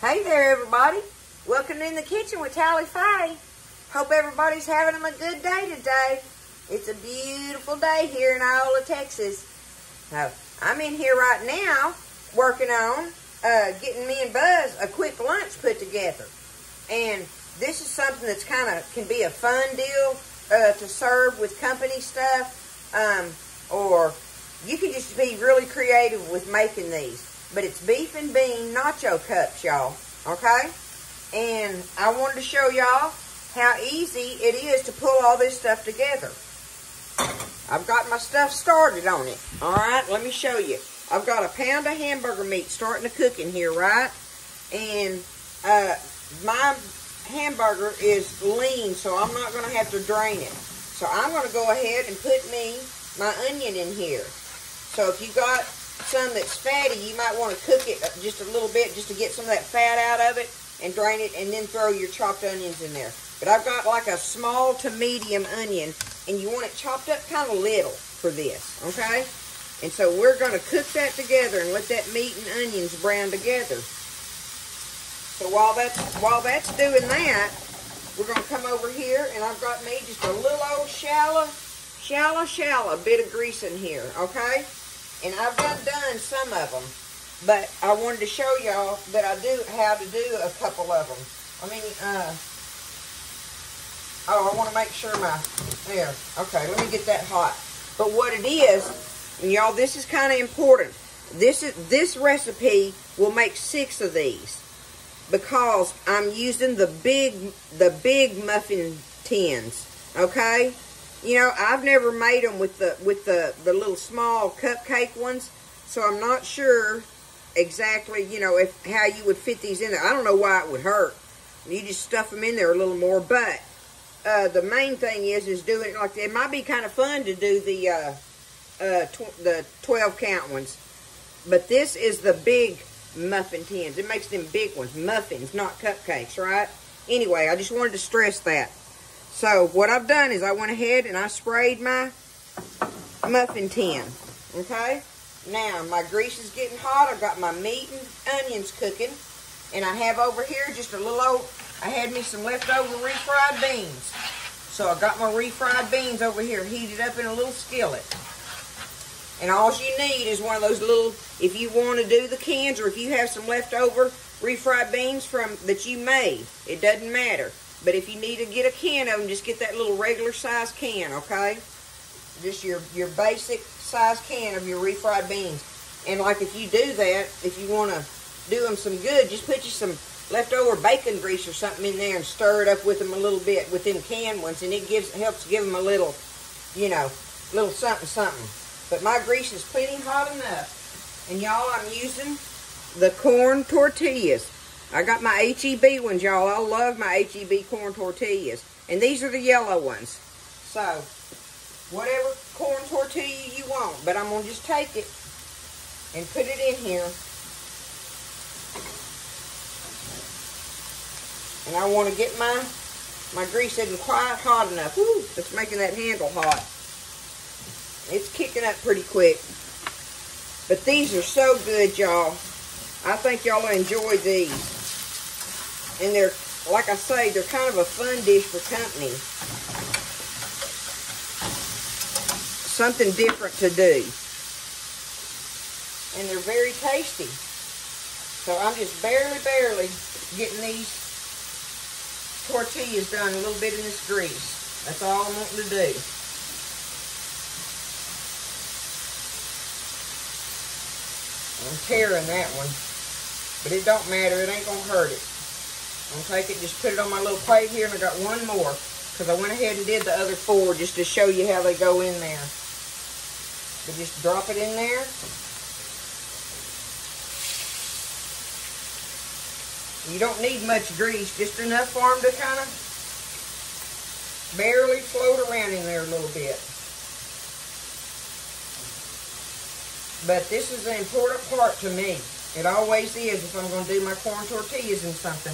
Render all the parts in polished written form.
Hey there, everybody. Welcome in the kitchen with Tally Faye. Hope everybody's having a good day today. It's a beautiful day here in Iola, Texas. Now, I'm in here right now working on getting me and Buzz a quick lunch put together. And this is something that's can be a fun deal to serve with company stuff. Or you can just be really creative with making these. But it's beef and bean nacho cups, y'all, okay? And I wanted to show y'all how easy it is to pull all this stuff together. I've got my stuff started on it, all right? Let me show you. I've got a pound of hamburger meat starting to cook in here, right? And my hamburger is lean, so I'm not going to have to drain it. So I'm going to go ahead and put my onion in here. So if you got some that's fatty, you might want to cook it just a little bit just to get some of that fat out of it and drain it, and then throw your chopped onions in there. But I've got like a small to medium onion, and you want it chopped up kind of little for this, okay? And so we're going to cook that together and let that meat and onions brown together. So while that's doing that, we're going to come over here, and I've got me just a little old shallow bit of grease in here, okay? And I've done some of them, but I wanted to show y'all that I do how to do a couple of them. I want to make sure there. Okay, let me get that hot. But what it is, and y'all, this is kind of important. This recipe will make 6 of these because I'm using the big muffin tins. Okay. You know, I've never made them with the little small cupcake ones, so I'm not sure exactly, you know, how you would fit these in there. I don't know why it would hurt. You just stuff them in there a little more, but the main thing is doing it like that. It might be kind of fun to do the 12 count ones, but this is the big muffin tins. It makes them big ones, muffins, not cupcakes, right? Anyway, I just wanted to stress that. So what I've done is I went ahead and I sprayed my muffin tin, okay? Now, my grease is getting hot. I've got my meat and onions cooking. And I have over here just I had me some leftover refried beans. So I got my refried beans over here heated up in a little skillet. And all you need is one of those little, if you want to do the cans or if you have some leftover refried beans that you made, it doesn't matter. But if you need to get a can of them, just get that little regular size can, okay? Just your basic size can of your refried beans. And like if you do that, if you want to do them some good, just put you some leftover bacon grease or something in there and stir it up with them a little bit with them canned ones. And it helps give them a little, you know, little something. But my grease is plenty hot enough. And y'all, I'm using the corn tortillas. I got my H-E-B ones, y'all. I love my H-E-B corn tortillas. And these are the yellow ones. So, whatever corn tortilla you want. But I'm going to just take it and put it in here. And I want to get my grease isn't quite hot enough. Woo, it's making that handle hot. It's kicking up pretty quick. But these are so good, y'all. I think y'all will enjoy these. And they're, like I say, they're kind of a fun dish for company. Something different to do. And they're very tasty. So I'm just barely getting these tortillas done a little bit in this grease. That's all I'm wanting to do. I'm tearing that one. But it don't matter. It ain't going to hurt it. I'm going to take it, just put it on my little plate here, and I got one more. Because I went ahead and did the other 4 just to show you how they go in there. So just drop it in there. You don't need much grease, just enough for them to kind of barely float around in there a little bit. But this is an important part to me. It always is if I'm going to do my corn tortillas in something.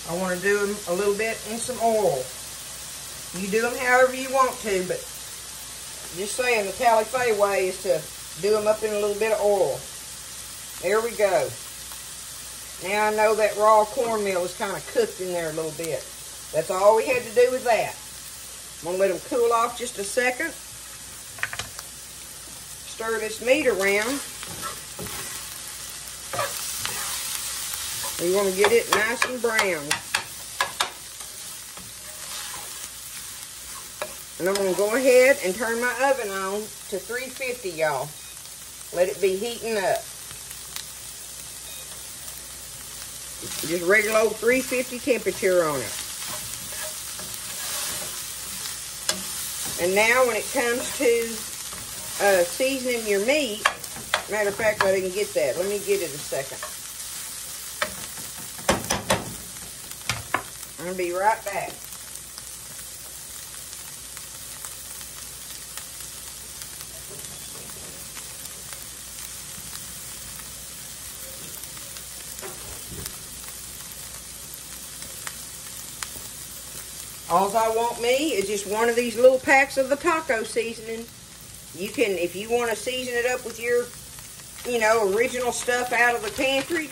I want to do them a little bit in some oil. You do them however you want to, but just saying the Tally Faye way is to do them up in a little bit of oil. There we go. Now I know that raw cornmeal is kind of cooked in there a little bit. That's all we had to do with that. I'm going to let them cool off just a second. Stir this meat around. We want to get it nice and brown. And I'm going to go ahead and turn my oven on to 350, y'all. Let it be heating up. Just regular old 350 temperature on it. And now when it comes to seasoning your meat, matter of fact, I didn't get that. Let me get it a second. I'm going to be right back. All I want me is just one of these little packs of the taco seasoning. You can, if you want to season it up with your, original stuff out of the pantry,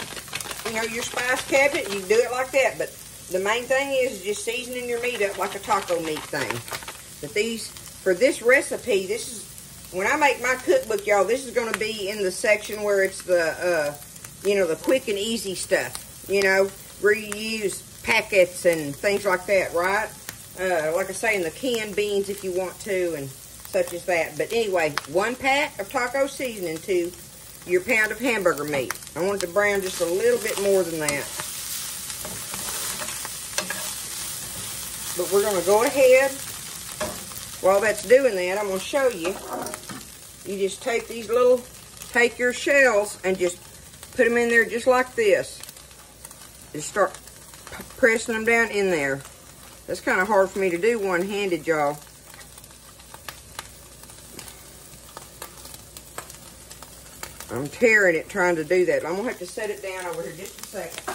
your spice cabinet, you can do it like that. But the main thing is just seasoning your meat up like a taco meat thing. But for this recipe, this is, when I make my cookbook, y'all, this is going to be in the section where it's the, the quick and easy stuff, where you use packets and things like that, right? Like I say, in the canned beans if you want to, and such as that. But anyway, 1 pack of taco seasoning to your pound of hamburger meat. I want it to brown just a little bit more than that. But we're going to go ahead, while that's doing that, I'm going to show you. You just take your shells and just put them in there just like this. Just start pressing them down in there. That's kind of hard for me to do one-handed, y'all. I'm tearing it trying to do that. I'm going to have to set it down over here just a second.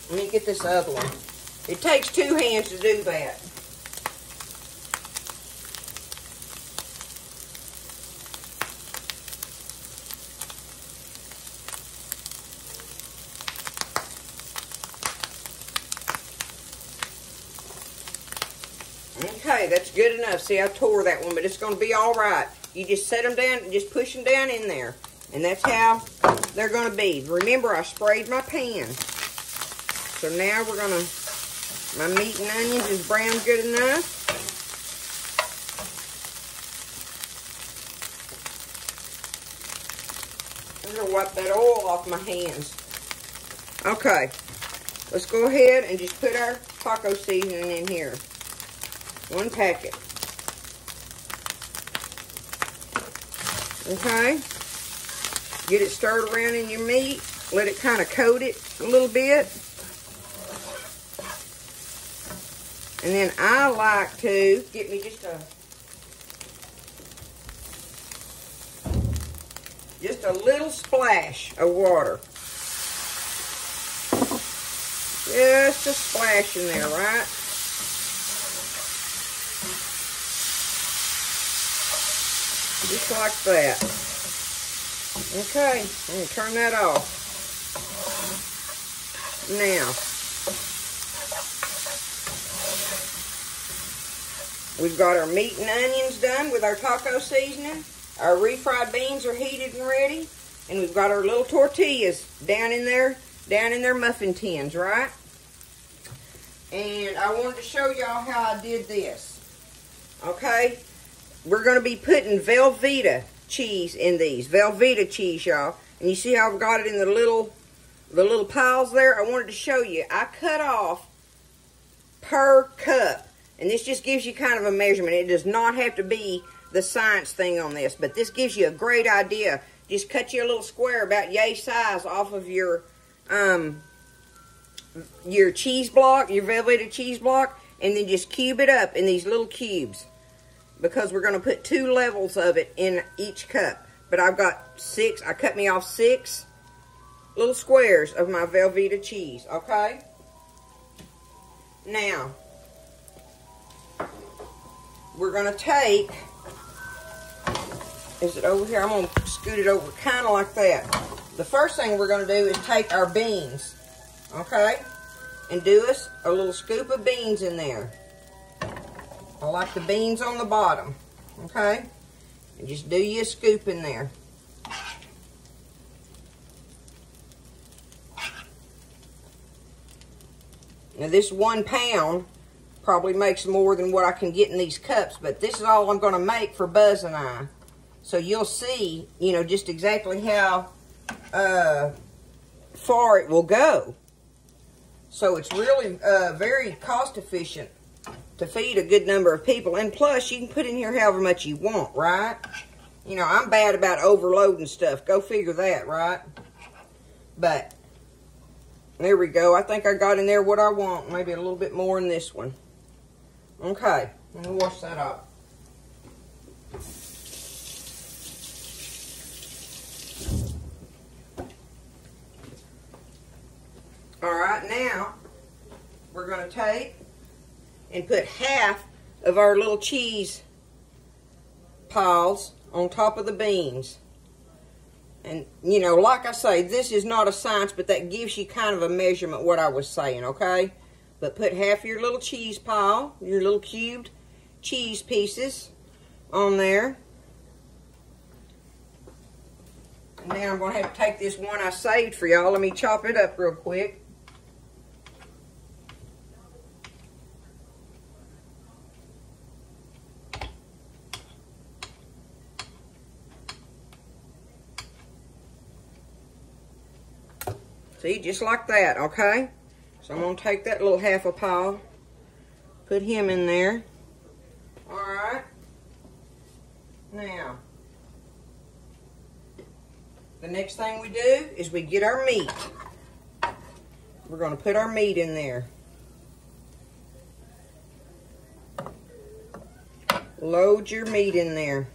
Let me get this other one. It takes 2 hands to do that. Okay, that's good enough. See, I tore that one, but it's going to be all right. You just set them down and just push them down in there. And that's how they're going to be. Remember, I sprayed my pan. So now we're going to, my meat and onions is browned good enough. I'm going to wipe that oil off my hands. Okay, let's go ahead and just put our taco seasoning in here. 1 packet. Okay. Get it stirred around in your meat. Let it kind of coat it a little bit. And then I like to get me just a little splash of water. Just a splash in there, right? Just like that. Okay, I'm going to turn that off. Now, we've got our meat and onions done with our taco seasoning. Our refried beans are heated and ready. And we've got our little tortillas down in their muffin tins, right? And I wanted to show y'all how I did this. Okay? We're going to be putting Velveeta cheese in these. Velveeta cheese, y'all. And you see how I've got it in the little piles there? I wanted to show you. I cut off per cup. And this just gives you kind of a measurement. It does not have to be the science thing on this. But this gives you a great idea. Just cut you a little square about yay size off of your cheese block, your Velveeta cheese block. And then just cube it up in these little cubes. Because we're going to put 2 levels of it in each cup. But I've got 6, I cut me off 6 little squares of my Velveeta cheese, okay? Now, we're going to take, is it over here? I'm going to scoot it over kind of like that. The first thing we're going to do is take our beans, okay, and do us a little scoop of beans in there. I like the beans on the bottom, okay, and just do you a scoop in there. Now this 1 pound probably makes more than what I can get in these cups, but this is all I'm going to make for Buzz and I. So you'll see, you know, just exactly how far it will go. So it's really very cost efficient to feed a good number of people. And plus, you can put in here however much you want, right? You know, I'm bad about overloading stuff. Go figure that, right? But there we go. I think I got in there what I want. Maybe a little bit more in this one. Okay, let me wash that up. All right, now we're going to take and put half of our little cheese piles on top of the beans. And, you know, like I say, this is not a science, but that gives you kind of a measurement what I was saying, okay? But put half your little cheese pile, your little cubed cheese pieces on there. And then I'm going to have to take this one I saved for y'all. Let me chop it up real quick. See, just like that, okay? So I'm going to take that little half a pile, put him in there. All right. Now, the next thing we do is we get our meat. We're going to put our meat in there. Load your meat in there.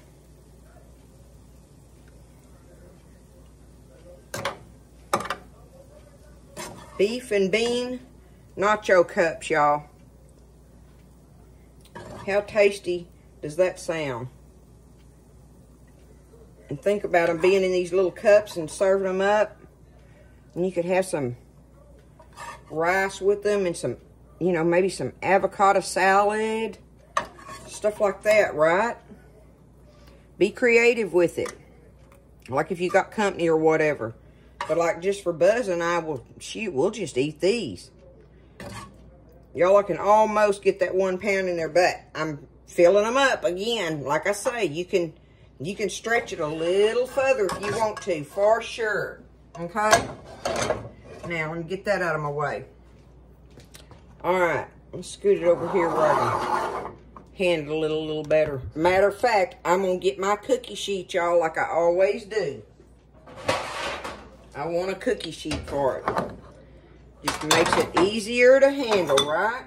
Beef and bean nacho cups, y'all. How tasty does that sound? And think about them being in these little cups and serving them up. And you could have some rice with them and some, you know, maybe some avocado salad. Stuff like that, right? Be creative with it. Like if you got company or whatever. But like just for Buzz and I, we'll just eat these. Y'all, I can almost get that 1 pound in there, but I'm filling them up again. Like I say, you can stretch it a little further if you want to, for sure. Okay? Now, let me get that out of my way. Alright, let's scoot it over here where I can handle it a little better. Matter of fact, I'm going to get my cookie sheet, y'all, like I always do. I want a cookie sheet for it. Just makes it easier to handle, right?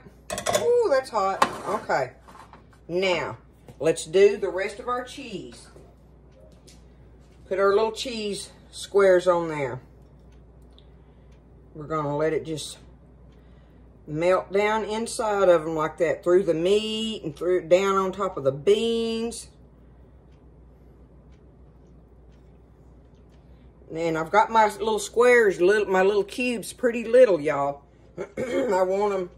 Ooh, that's hot. Okay. Now, let's do the rest of our cheese. Put our little cheese squares on there. We're going to let it just melt down inside of them like that. Through the meat and through down on top of the beans. And I've got my little squares, my little cubes pretty little, y'all. I want them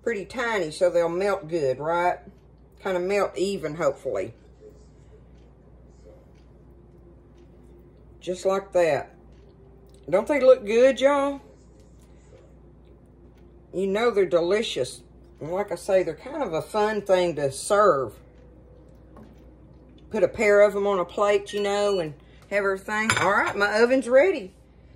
pretty tiny so they'll melt good, right? Kind of melt even, hopefully. Just like that. Don't they look good, y'all? You know they're delicious. And like I say, they're kind of a fun thing to serve. Put a pair of them on a plate, you know, and have everything. All right, my oven's ready.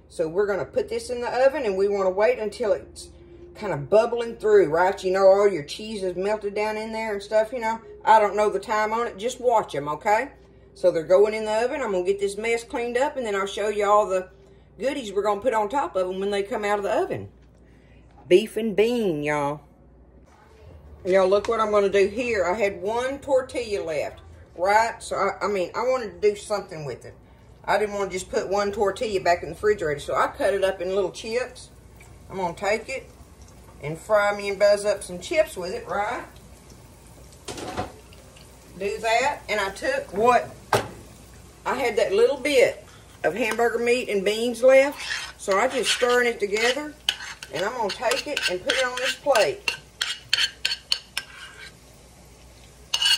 So we're going to put this in the oven, and we want to wait until it's kind of bubbling through, right? You know, all your cheese is melted down in there and stuff, you know. I don't know the time on it. Just watch them, okay? So they're going in the oven. I'm going to get this mess cleaned up, and then I'll show you all the goodies we're going to put on top of them when they come out of the oven. Beef and bean, y'all. Y'all, look what I'm going to do here. I had 1 tortilla left, right? So, I mean, I wanted to do something with it. I didn't want to just put 1 tortilla back in the refrigerator, so I cut it up in little chips. I'm going to take it and fry me and Buzz up some chips with it, right? do that, and I took I had that little bit of hamburger meat and beans left, so I just stirring it together, and I'm going to take it and put it on this plate.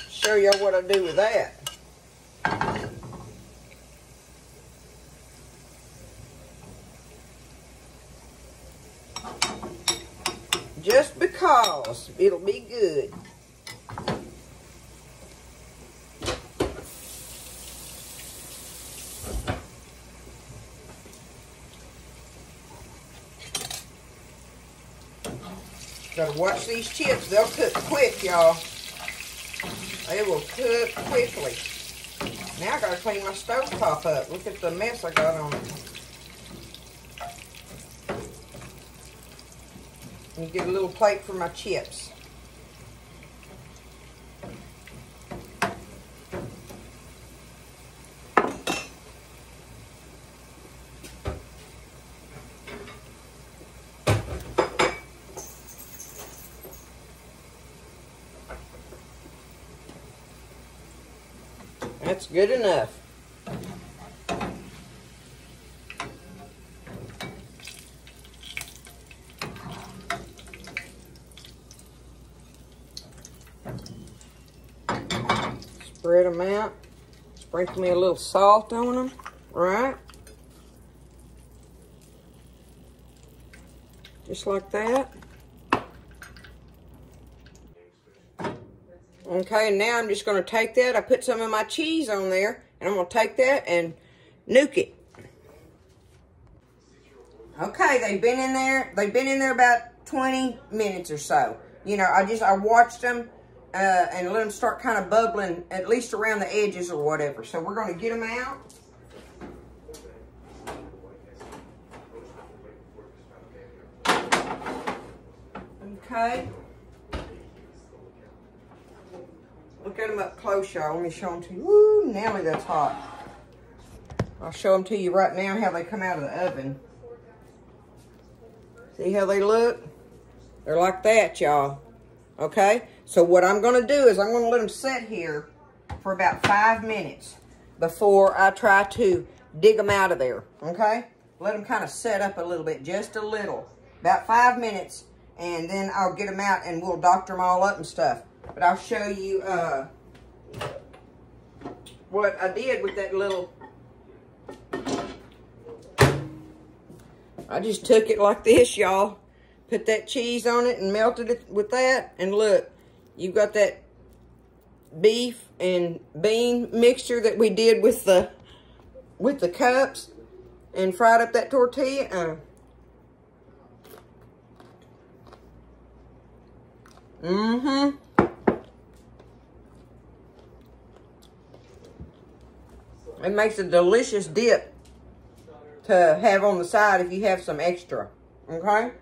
Show y'all what I do with that. Just because it'll be good. Gotta watch these chips. They'll cook quick, y'all. They will cook quickly. Now I gotta clean my stove top up. Look at the mess I got on it. And get a little plate for my chips. That's good enough. Spread them out. Sprinkle me a little salt on them, right? Just like that. Okay, now I'm just going to take that. I put some of my cheese on there, and I'm going to take that and nuke it. Okay, they've been in there. They've been in there about 20 minutes or so. You know, I watched them and let them start kind of bubbling, at least around the edges or whatever. So we're going to get them out. Okay. Look at them up close, y'all. Let me show them to you. Woo, Nelly, that's hot. I'll show them to you right now how they come out of the oven. See how they look? They're like that, y'all. Okay? So what I'm going to do is I'm going to let them sit here for about 5 minutes before I try to dig them out of there. Okay? Let them kind of set up a little bit, just a little. About 5 minutes, and then I'll get them out and we'll doctor them all up and stuff. But I'll show you what I did with that little... I just took it like this, y'all. Put that cheese on it and melted it with that. And look, you've got that beef and bean mixture that we did with the cups. And fried up that tortilla. Mm-hmm. It makes a delicious dip to have on the side if you have some extra. Okay?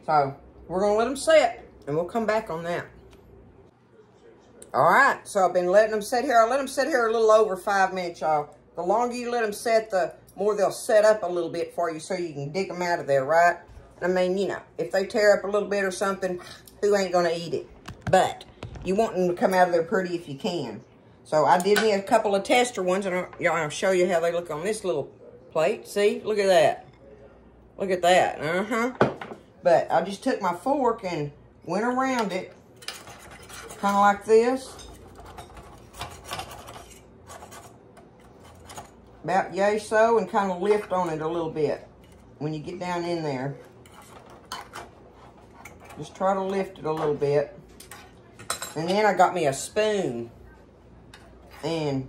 So, we're going to let them set, and we'll come back on that. Alright, so I've been letting them sit here. I let them sit here a little over 5 minutes, y'all. The longer you let them set, the more they'll set up a little bit for you so you can dig them out of there, right? I mean, you know, if they tear up a little bit or something, who ain't going to eat it? But you want them to come out of there pretty if you can. So I did me a couple of tester ones, and I'll show you how they look on this little plate. See? Look at that. Look at that. Uh-huh. But I just took my fork and went around it, kind of like this. About yay so, and kind of lift on it a little bit when you get down in there. Just try to lift it a little bit. And then I got me a spoon. And,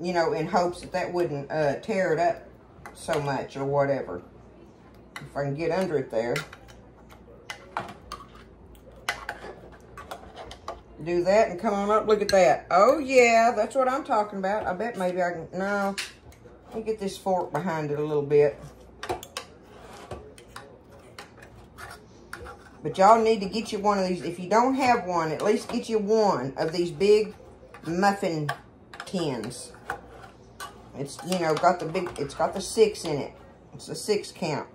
you know, in hopes that that wouldn't tear it up so much or whatever. If I can get under it there. Do that and come on up. Look at that. Oh, yeah, that's what I'm talking about. I bet maybe I can... No. Let me get this fork behind it a little bit. But y'all need to get you one of these. If you don't have one, at least get you one of these big muffin tins. It's, you know, got the big, it's got the 6 in it. It's a 6 count.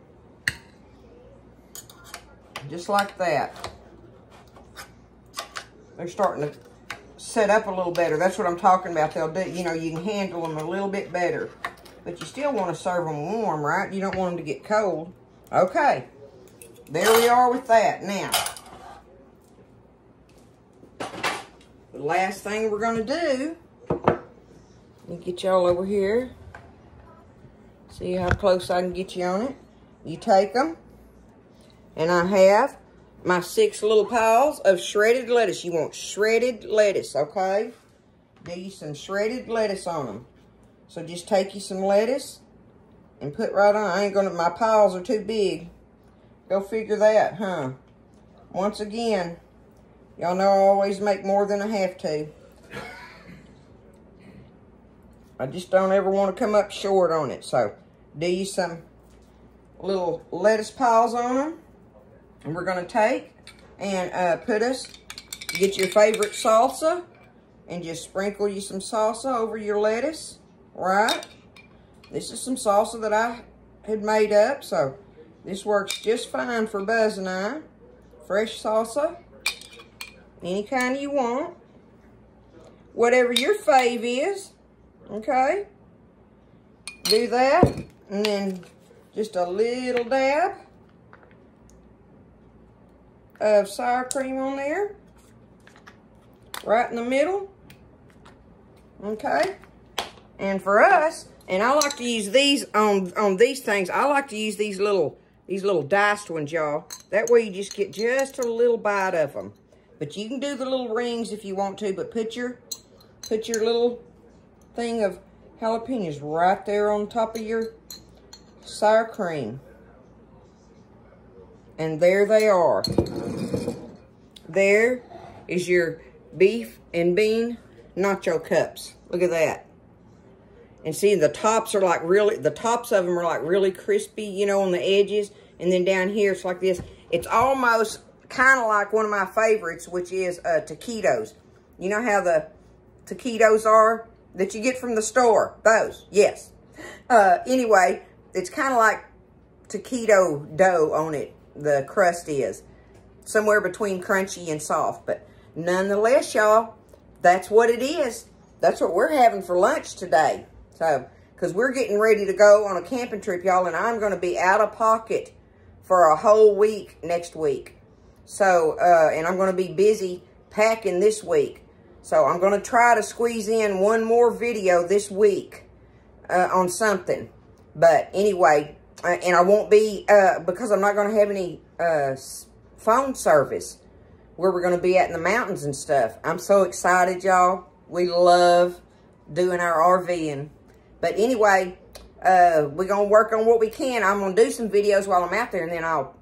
Just like that. they're starting to set up a little better. That's what I'm talking about. They'll do, you know, you can handle them a little bit better. But you still want to serve them warm, right? You don't want them to get cold. Okay. There we are with that. Now, the last thing we're going to do, let me get y'all over here. See how close I can get you on it. You take them, and I have my 6 little piles of shredded lettuce. You want shredded lettuce, okay? Do you some shredded lettuce on them. So just take you some lettuce and put right on. I ain't gonna, my piles are too big. Go figure that, huh? Once again, y'all know I always make more than I have to. I just don't ever want to come up short on it. So do you some little lettuce piles on them. And we're going to take and get your favorite salsa and just sprinkle you some salsa over your lettuce, right? This is some salsa that I had made up, so this works just fine for Buzz and I. Fresh salsa, any kind you want. Whatever your fave is, okay? Do that, and then just a little dab of sour cream on there, right in the middle, okay? And for us, and I like to use these on these things, I like to use these little diced ones, y'all. That way you just get just a little bite of them. But you can do the little rings if you want to, but put your little thing of jalapenos right there on top of your sour cream. And there they are. There is your beef and bean nacho cups. Look at that. And see, the tops are like really, the tops of them are like really crispy, you know, on the edges. And then down here, it's like this. It's almost kind of like one of my favorites, which is taquitos. You know how the taquitos are that you get from the store? Those, yes. Anyway, it's kind of like taquito dough on it. The crust is somewhere between crunchy and soft, but nonetheless, y'all, that's what it is. That's what we're having for lunch today. So, because we're getting ready to go on a camping trip, y'all, and I'm going to be out of pocket for a whole week next week. So, and I'm going to be busy packing this week. So, I'm going to try to squeeze in one more video this week on something. But anyway, and I won't be, because I'm not going to have any phone service where we're going to be at in the mountains and stuff. I'm so excited, y'all. We love doing our RVing. But anyway, we're going to work on what we can. I'm going to do some videos while I'm out there, and then I'll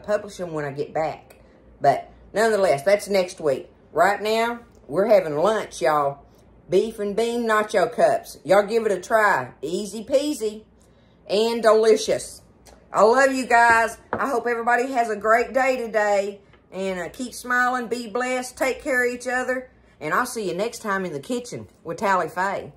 publish them when I get back. But nonetheless, that's next week. Right now, we're having lunch, y'all. Beef and bean nacho cups. Y'all give it a try. Easy peasy and delicious. I love you guys. I hope everybody has a great day today. And keep smiling, be blessed, take care of each other. And I'll see you next time in the kitchen with Tally Faye.